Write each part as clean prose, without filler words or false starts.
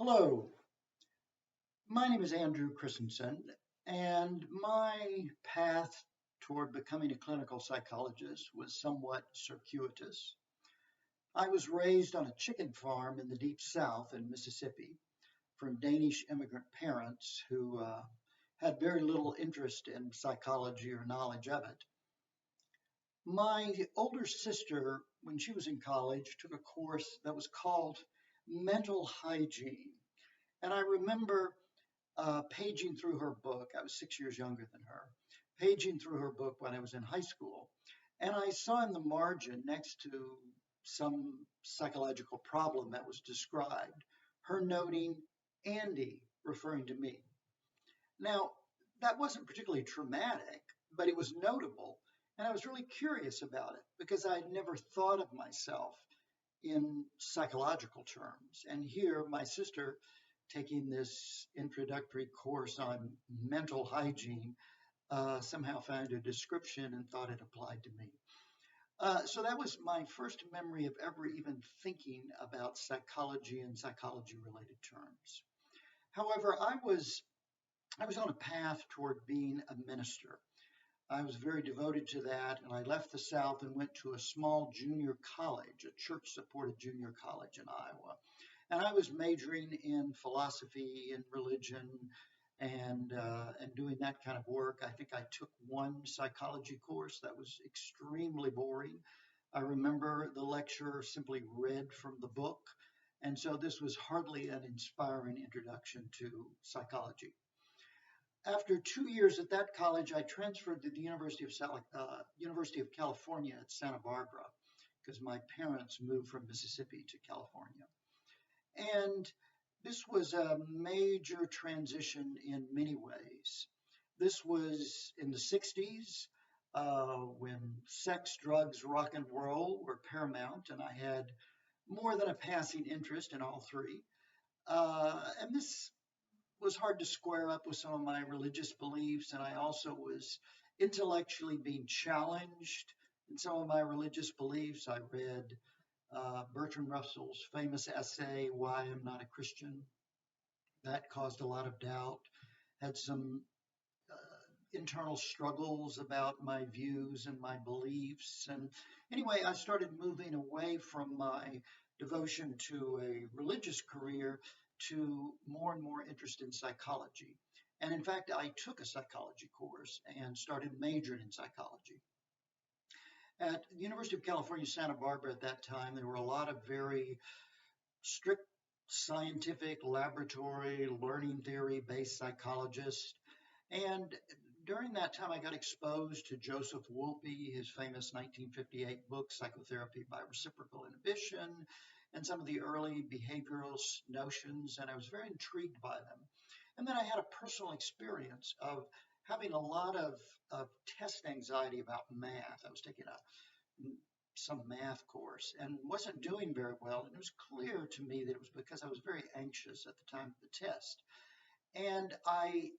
Hello, my name is Andrew Christensen, and my path toward becoming a clinical psychologist was somewhat circuitous. I was raised on a chicken farm in the deep south in Mississippi from Danish immigrant parents who had very little interest in psychology or knowledge of it. My older sister, when she was in college, took a course that was called mental hygiene. And I remember paging through her book. I was 6 years younger than her, paging through her book when I was in high school. And I saw in the margin next to some psychological problem that was described, her noting Andy, referring to me. Now, that wasn't particularly traumatic, but it was notable. And I was really curious about it because I had never thought of myself in psychological terms. And here, my sister taking this introductory course on mental hygiene somehow found a description and thought it applied to me. So that was my first memory of ever even thinking about psychology and psychology related terms. However, I was on a path toward being a minister. I was very devoted to that, and I left the South and went to a small junior college, a church-supported junior college in Iowa. And I was majoring in philosophy and religion and doing that kind of work. I think I took one psychology course that was extremely boring. I remember the lecturer simply read from the book, and so this was hardly an inspiring introduction to psychology. After 2 years at that college, I transferred to the University of California at Santa Barbara because my parents moved from Mississippi to California. And this was a major transition in many ways. This was in the 60s when sex, drugs, rock and roll were paramount, and I had more than a passing interest in all three. And this was hard to square up with some of my religious beliefs, and I also was intellectually being challenged in some of my religious beliefs. I read Bertrand Russell's famous essay, Why I'm Not a Christian. That caused a lot of doubt, had some internal struggles about my views and my beliefs. And anyway, I started moving away from my devotion to a religious career to more and more interest in psychology. And in fact, I took a psychology course and started majoring in psychology. At the University of California, Santa Barbara at that time, there were a lot of very strict scientific laboratory learning theory based psychologists. And during that time, I got exposed to Joseph Wolpe, his famous 1958 book, Psychotherapy by Reciprocal Inhibition, and some of the early behavioral notions, and I was very intrigued by them. And then I had a personal experience of having a lot of test anxiety about math. I was taking some math course and wasn't doing very well. And it was clear to me that it was because I was very anxious at the time of the test. And I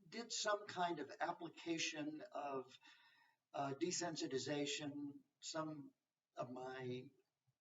did some kind of application of desensitization, some of my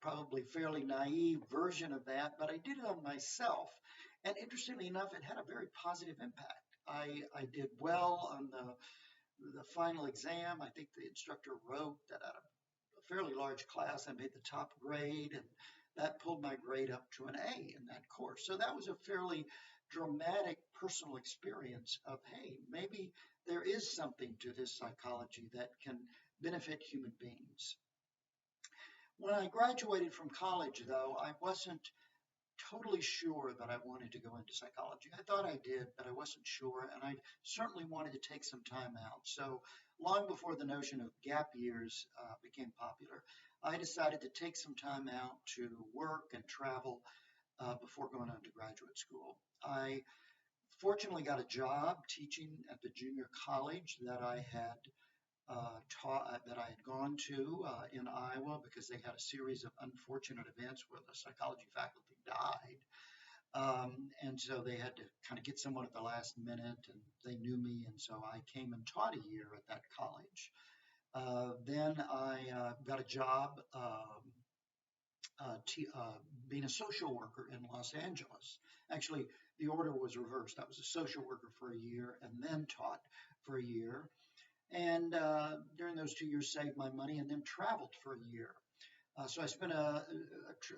probably fairly naive version of that, but I did it on myself. And interestingly enough, it had a very positive impact. I did well on the final exam. I think the instructor wrote that out of a fairly large class, I made the top grade, and that pulled my grade up to an A in that course. So that was a fairly dramatic personal experience of, hey, maybe there is something to this psychology that can benefit human beings. When I graduated from college, though, I wasn't totally sure that I wanted to go into psychology. I thought I did, but I wasn't sure, and I certainly wanted to take some time out. So long before the notion of gap years became popular, I decided to take some time out to work and travel before going on to graduate school. I fortunately got a job teaching at the junior college that I had that I had gone to in Iowa because they had a series of unfortunate events where the psychology faculty died. And so they had to kind of get someone at the last minute, and they knew me, and so I came and taught a year at that college. Then I got a job being a social worker in Los Angeles. Actually, the order was reversed. I was a social worker for a year and then taught for a year. And during those 2 years, saved my money and then traveled for a year. So I spent a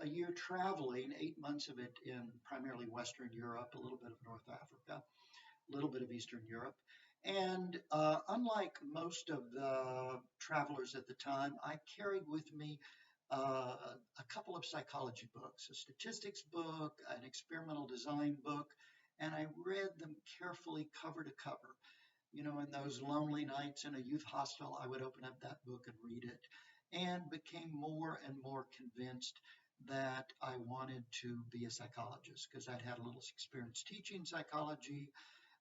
year traveling, 8 months of it in primarily Western Europe, a little bit of North Africa, a little bit of Eastern Europe. And unlike most of the travelers at the time, I carried with me a couple of psychology books, a statistics book, an experimental design book, and I read them carefully cover to cover. You know, in those lonely nights in a youth hostel, I would open up that book and read it and became more and more convinced that I wanted to be a psychologist because I'd had a little experience teaching psychology.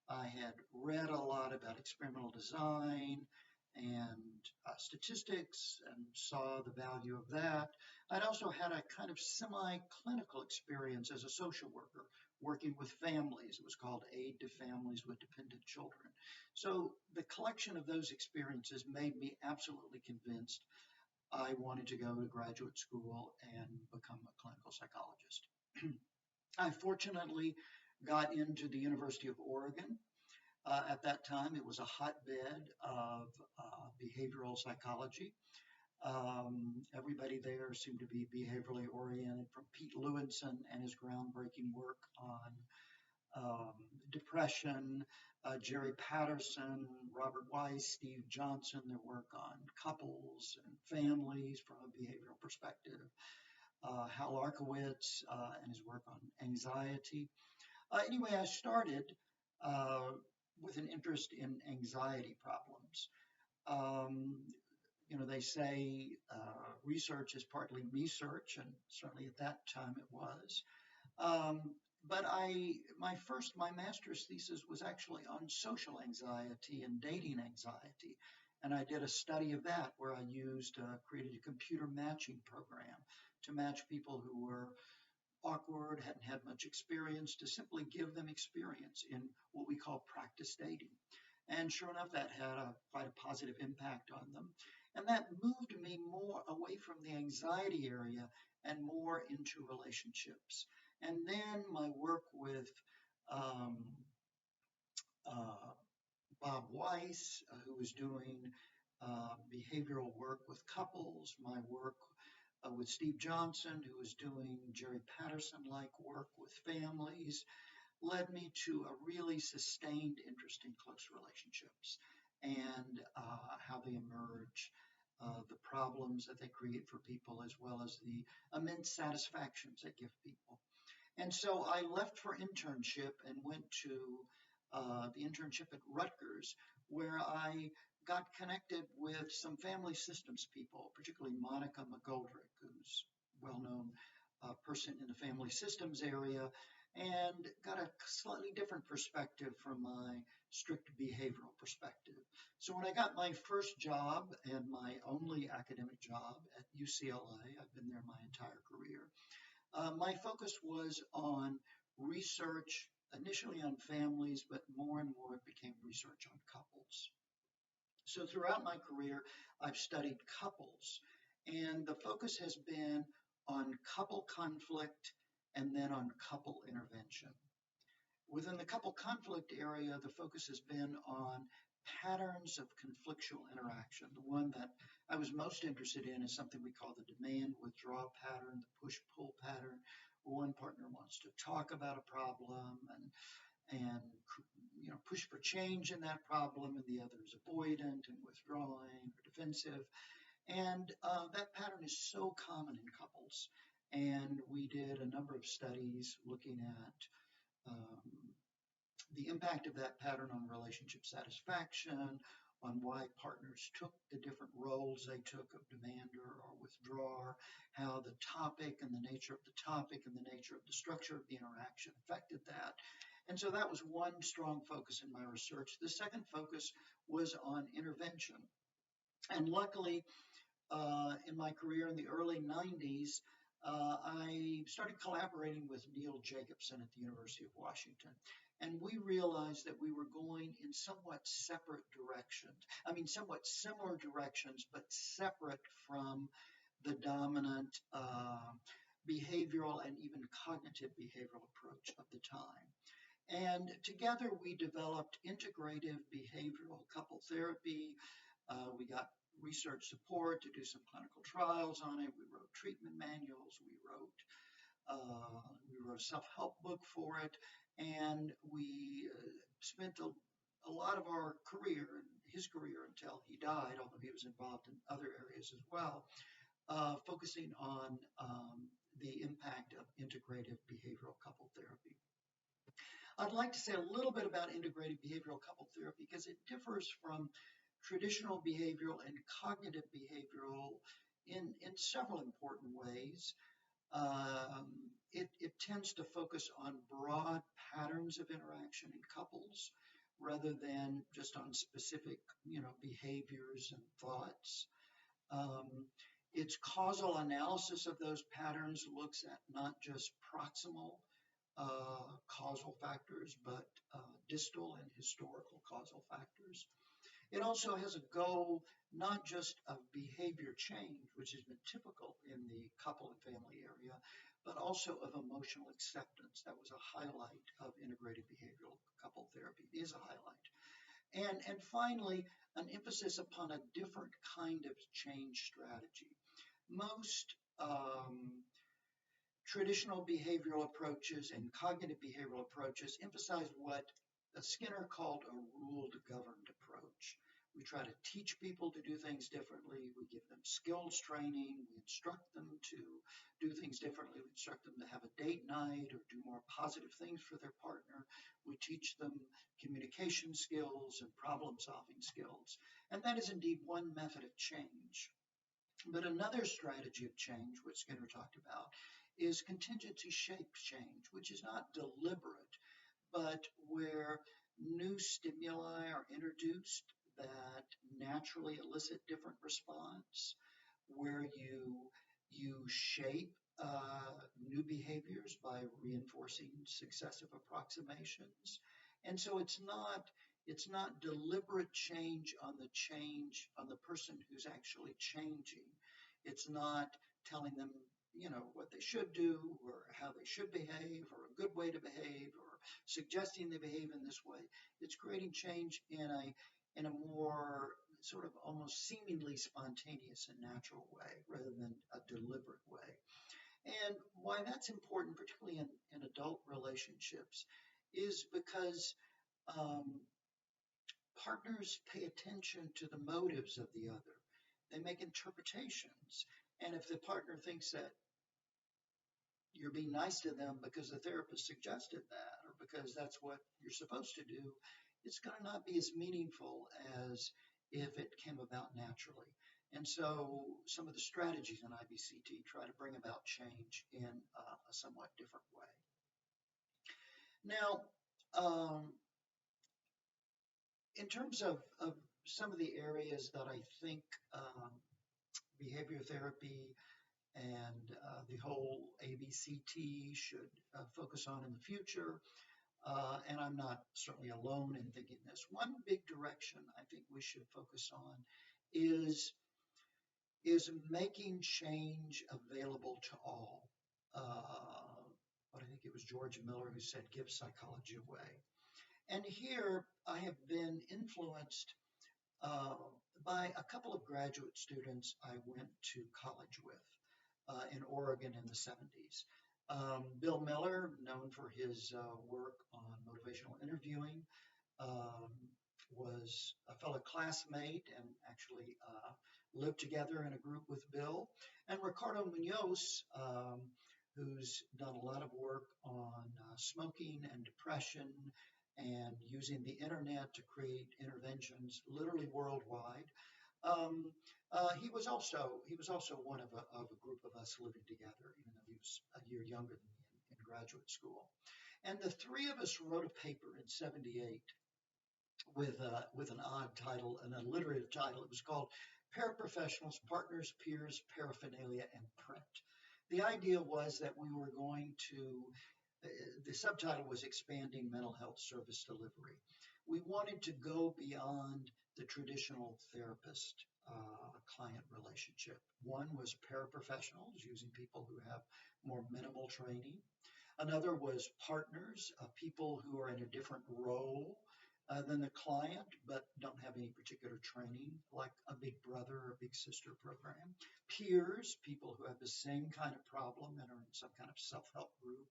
I had read a lot about experimental design and statistics and saw the value of that. I'd also had a kind of semi-clinical experience as a social worker, working with families. It was called Aid to Families with Dependent Children. So the collection of those experiences made me absolutely convinced I wanted to go to graduate school and become a clinical psychologist. I fortunately got into the University of Oregon. At that time, it was a hotbed of behavioral psychology. Everybody there seemed to be behaviorally oriented, from Pete Lewinson and his groundbreaking work on depression, Jerry Patterson, Robert Weiss, Steve Johnson, their work on couples and families from a behavioral perspective, Hal Arkowitz and his work on anxiety. Anyway, I started with an interest in anxiety problems. You know, they say research is partly me-search, and certainly at that time it was. But my master's thesis was actually on social anxiety and dating anxiety. And I did a study of that where I created a computer matching program to match people who were awkward, hadn't had much experience, to simply give them experience in what we call practice dating. And sure enough, that had quite a positive impact on them. And that moved me more away from the anxiety area and more into relationships. And then my work with Bob Weiss, who was doing behavioral work with couples, my work with Steve Johnson, who was doing Jerry Patterson-like work with families, led me to a really sustained interest in close relationships and how they emerge, the problems that they create for people, as well as the immense satisfactions they give people. And so I left for internship and went to the internship at Rutgers, where I got connected with some family systems people, particularly Monica McGoldrick, who's a well-known person in the family systems area, and got a slightly different perspective from my strict behavioral perspective. So when I got my first job and my only academic job at UCLA, I've been there my entire career, my focus was on research, initially on families, but more and more it became research on couples. So throughout my career, I've studied couples, and the focus has been on couple conflict and then on couple intervention. Within the couple conflict area, the focus has been on patterns of conflictual interaction. The one that I was most interested in is something we call the demand withdrawal pattern, the push-pull pattern, where one partner wants to talk about a problem and push for change in that problem, and the other is avoidant and withdrawing or defensive. And that pattern is so common in couples. And we did a number of studies looking at the impact of that pattern on relationship satisfaction, on why partners took the different roles they took of demander or withdrawer, how the topic and the nature of the topic and the nature of the structure of the interaction affected that. And so that was one strong focus in my research. The second focus was on intervention. And luckily, in my career in the early 90s, I started collaborating with Neil Jacobson at the University of Washington. And we realized that we were going in somewhat separate directions. I mean, somewhat similar directions, but separate from the dominant behavioral and even cognitive behavioral approach of the time. And together we developed integrative behavioral couple therapy. We got research support to do some clinical trials on it. We wrote treatment manuals. We wrote a self-help book for it, and we spent a lot of our career, his career until he died, although he was involved in other areas as well, focusing on the impact of integrative behavioral couple therapy. I'd like to say a little bit about integrative behavioral couple therapy because it differs from traditional behavioral and cognitive behavioral in several important ways. It tends to focus on broad patterns of interaction in couples rather than just on specific, behaviors and thoughts. Its causal analysis of those patterns looks at not just proximal causal factors, but distal and historical causal factors. It also has a goal not just of behavior change, which has been typical in the couple and family area, but also of emotional acceptance. That was a highlight of integrated behavioral couple therapy. It is a highlight. And finally, an emphasis upon a different kind of change strategy. Most traditional behavioral approaches and cognitive behavioral approaches emphasize what Skinner called a rule-governed approach. We try to teach people to do things differently. We give them skills training. We instruct them to do things differently. We instruct them to have a date night or do more positive things for their partner. We teach them communication skills and problem-solving skills. And that is indeed one method of change. But another strategy of change, which Skinner talked about, is contingency-shaped change, which is not deliberate, but where new stimuli are introduced that naturally elicit different response, where you shape new behaviors by reinforcing successive approximations. And so it's not deliberate change on the person who's actually changing. It's not telling them, what they should do or how they should behave or a good way to behave or suggesting they behave in this way. It's creating change in a more sort of almost seemingly spontaneous and natural way rather than a deliberate way. And why that's important, particularly in adult relationships, is because partners pay attention to the motives of the other. They make interpretations. And if the partner thinks that you're being nice to them because the therapist suggested that or because that's what you're supposed to do, it's going to not be as meaningful as if it came about naturally. And so some of the strategies in ABCT try to bring about change in a somewhat different way. Now, in terms of some of the areas that I think behavior therapy and the whole ABCT should focus on in the future, and I'm not certainly alone in thinking this. One big direction I think we should focus on is making change available to all. But I think it was George Miller who said, give psychology away. And here I have been influenced by a couple of graduate students I went to college with in Oregon in the 70s. Bill Miller, known for his work on motivational interviewing, was a fellow classmate and actually lived together in a group with Bill. And Ricardo Munoz, who's done a lot of work on smoking and depression and using the internet to create interventions literally worldwide. He was also one of a group of us living together, even though he was a year younger than me in graduate school. And the three of us wrote a paper in '78 with an odd title, an alliterative title. It was called Paraprofessionals, Partners, Peers, Paraphernalia, and Print. The idea was that we were going to, the subtitle was Expanding Mental Health Service Delivery. We wanted to go beyond the traditional therapist client relationship. One was paraprofessionals, using people who have more minimal training. Another was partners, people who are in a different role than the client, but don't have any particular training, like a big brother or big sister program. Peers, people who have the same kind of problem and are in some kind of self-help group.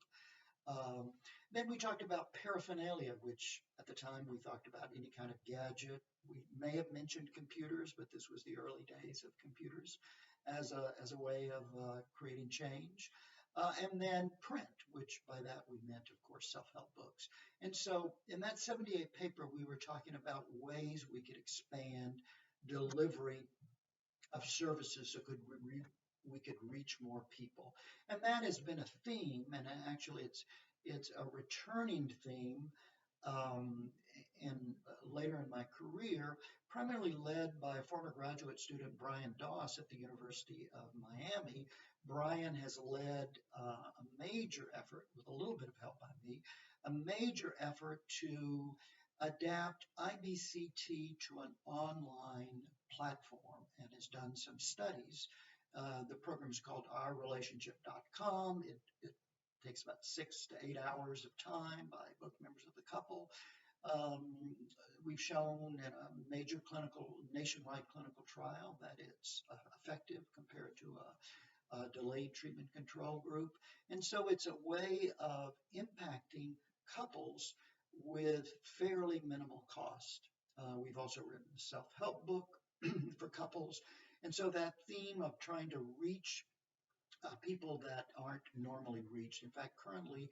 Um, then we talked about paraphernalia, which at the time we talked about any kind of gadget. We may have mentioned computers, but this was the early days of computers as a way of creating change. And then print, which by that we meant, of course, self-help books. And so in that 78 paper, we were talking about ways we could expand delivery of services so we could reach more people. And that has been a theme, and actually it's a returning theme um, in later in my career, primarily led by a former graduate student, Brian Doss, at the University of Miami. Brian has led a major effort, with a little bit of help by me, a major effort to adapt ABCT to an online platform and has done some studies. The program is called ourrelationship.com. It takes about 6 to 8 hours of time by both members of the couple. We've shown in a major nationwide clinical trial that it's effective compared to a delayed treatment control group. And so it's a way of impacting couples with fairly minimal cost. We've also written a self-help book for couples. And so that theme of trying to reach people that aren't normally reached. In fact, currently,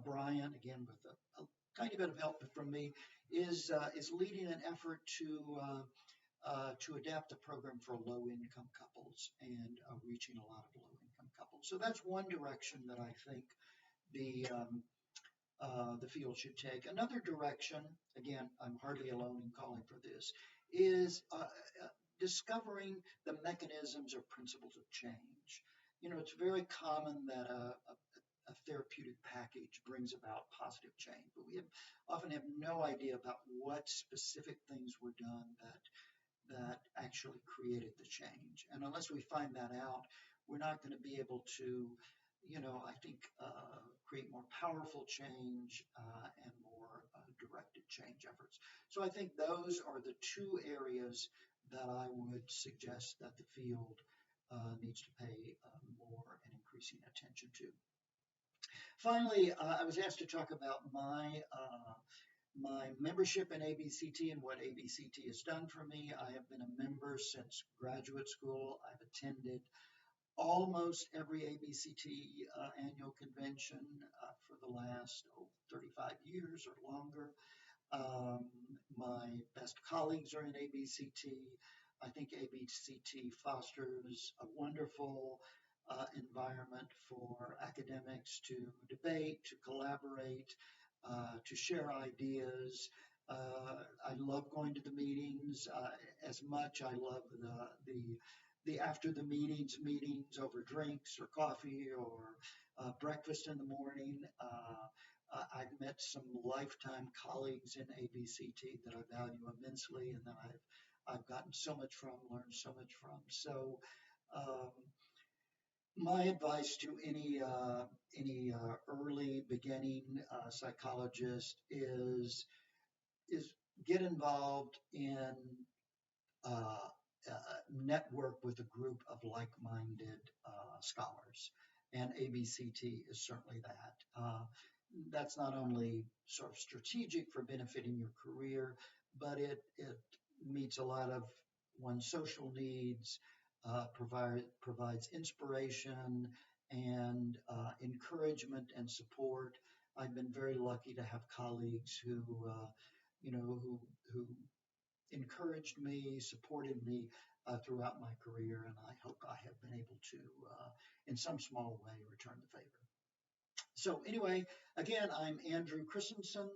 Brian, again with a tiny bit of help from me, is leading an effort to adapt the program for low-income couples and reaching a lot of low-income couples. So that's one direction that I think the field should take. Another direction, again, I'm hardly alone in calling for this, is discovering the mechanisms or principles of change. You know, it's very common that a therapeutic package brings about positive change, but we often have no idea about what specific things were done that actually created the change. And unless we find that out, we're not going to be able to, I think, create more powerful change and more directed change efforts. So I think those are the two areas that I would suggest that the field needs to pay more and increasing attention to. Finally, I was asked to talk about my membership in ABCT and what ABCT has done for me. I have been a member since graduate school. I've attended almost every ABCT annual convention for the last 35 years or longer. My best colleagues are in ABCT. I think ABCT fosters a wonderful environment for academics to debate, to collaborate, to share ideas. I love going to the meetings as much. I love the after the meetings over drinks or coffee or breakfast in the morning. I've met some lifetime colleagues in ABCT that I value immensely, and that I've gotten so much from, learned so much from. So my advice to any early beginning psychologist is get involved in network with a group of like-minded scholars, and ABCT is certainly that. That's not only sort of strategic for benefiting your career, but it meets a lot of one's social needs, provides inspiration and encouragement and support. I've been very lucky to have colleagues who encouraged me, supported me throughout my career, and I hope I have been able to, in some small way, return the favor. So anyway, again, I'm Andrew Christensen,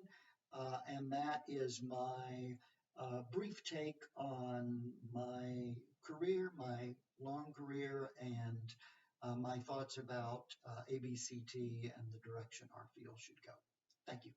and that is my brief take on my career, my long career, and my thoughts about ABCT and the direction our field should go. Thank you.